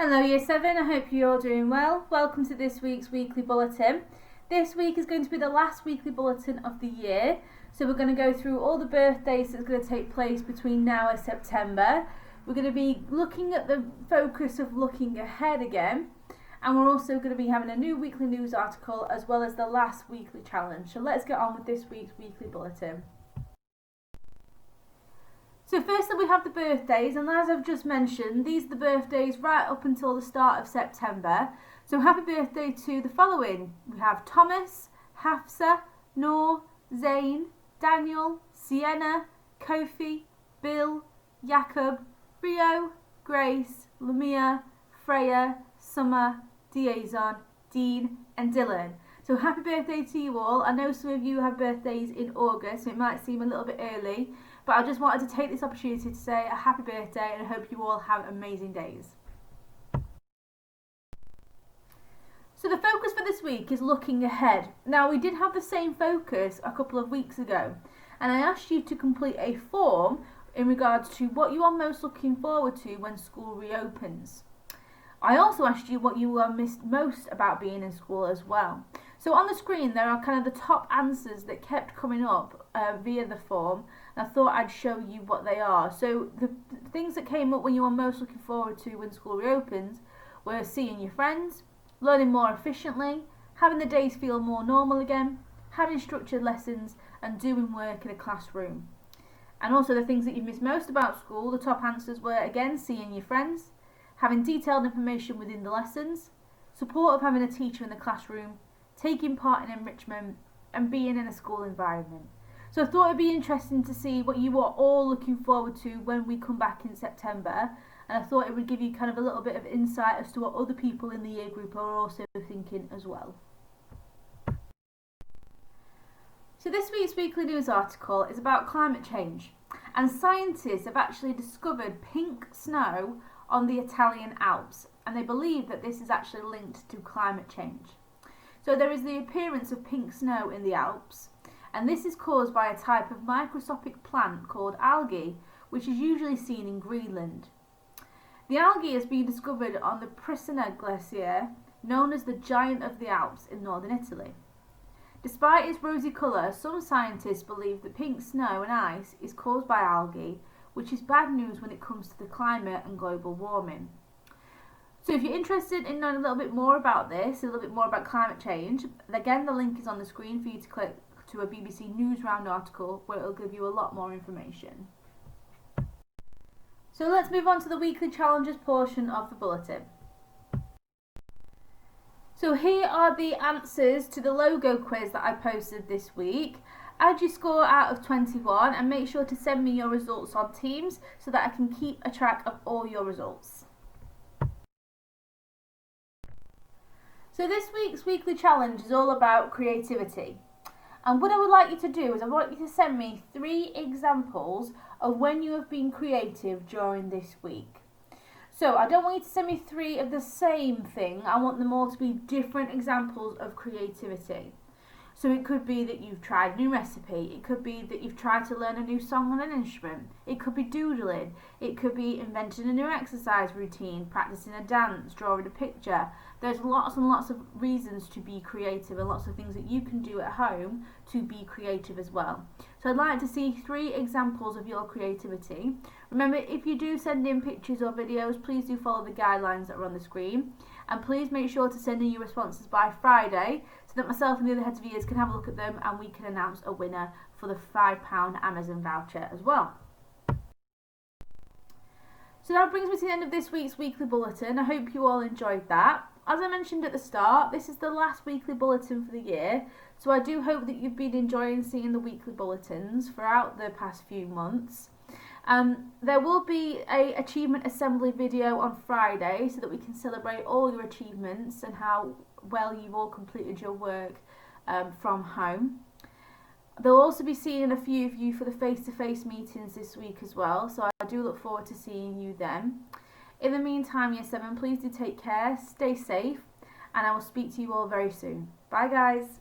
Hello Year 7, I hope you're all doing well. Welcome to this week's Weekly Bulletin. This week is going to be the last Weekly Bulletin of the year, so we're going to go through all the birthdays that's going to take place between now and September. We're going to be looking at the focus of looking ahead again, and we're also going to be having a new weekly news article as well as the last weekly challenge. So let's get on with this week's Weekly Bulletin. So firstly we have the birthdays, and as I've just mentioned, these are the birthdays right up until the start of September. So happy birthday to the following. We have Thomas, Hafsa, Noor, Zayn, Daniel, Sienna, Kofi, Bill, Jacob, Rio, Grace, Lamia, Freya, Summer, Diazon, Dean and Dylan. So happy birthday to you all. I know some of you have birthdays in August, so it might seem a little bit early, but I just wanted to take this opportunity to say a happy birthday and I hope you all have amazing days. So the focus for this week is looking ahead. Now we did have the same focus a couple of weeks ago, and I asked you to complete a form in regards to what you are most looking forward to when school reopens. I also asked you what you missed most about being in school as well. So on the screen there are kind of the top answers that kept coming up via the form, and I thought I'd show you what they are. So the things that came up when you are most looking forward to when school reopens were seeing your friends, learning more efficiently, having the days feel more normal again, having structured lessons and doing work in a classroom. And also the things that you missed most about school, the top answers were again seeing your friends, having detailed information within the lessons, support of having a teacher in the classroom, taking part in enrichment and being in a school environment. So I thought it'd be interesting to see what you are all looking forward to when we come back in September, and I thought it would give you kind of a little bit of insight as to what other people in the year group are also thinking as well. So this week's weekly news article is about climate change, and scientists have actually discovered pink snow on the Italian Alps, and they believe that this is actually linked to climate change. So there is the appearance of pink snow in the Alps, and this is caused by a type of microscopic plant called algae, which is usually seen in Greenland. The algae has been discovered on the Pristina Glacier, known as the Giant of the Alps in northern Italy. Despite its rosy colour, some scientists believe that pink snow and ice is caused by algae, which is bad news when it comes to the climate and global warming. So if you're interested in knowing a little bit more about this, a little bit more about climate change, again the link is on the screen for you to click to a BBC News Round article where it will give you a lot more information. So let's move on to the weekly challenges portion of the bulletin. So here are the answers to the logo quiz that I posted this week. Add your score out of 21 and make sure to send me your results on Teams so that I can keep a track of all your results. So this week's weekly challenge is all about creativity. And what I would like you to do is I want you to send me 3 examples of when you have been creative during this week. So I don't want you to send me 3 of the same thing. I want them all to be different examples of creativity. So it could be that you've tried a new recipe, it could be that you've tried to learn a new song on an instrument, it could be doodling, it could be inventing a new exercise routine, practicing a dance, drawing a picture. There's lots and lots of reasons to be creative and lots of things that you can do at home to be creative as well. So I'd like to see 3 examples of your creativity. Remember, if you do send in pictures or videos, please do follow the guidelines that are on the screen. And please make sure to send in your responses by Friday so that myself and the other heads of years can have a look at them and we can announce a winner for the £5 Amazon voucher as well. So that brings me to the end of this week's weekly bulletin. I hope you all enjoyed that. As I mentioned at the start, this is the last weekly bulletin for the year, so I do hope that you've been enjoying seeing the weekly bulletins throughout the past few months. There will be an achievement assembly video on Friday so that we can celebrate all your achievements and how well you've all completed your work from home. They'll also be seeing a few of you for the face-to-face meetings this week as well, so I do look forward to seeing you then. In the meantime, Year 7, please do take care, stay safe, and I will speak to you all very soon. Bye guys!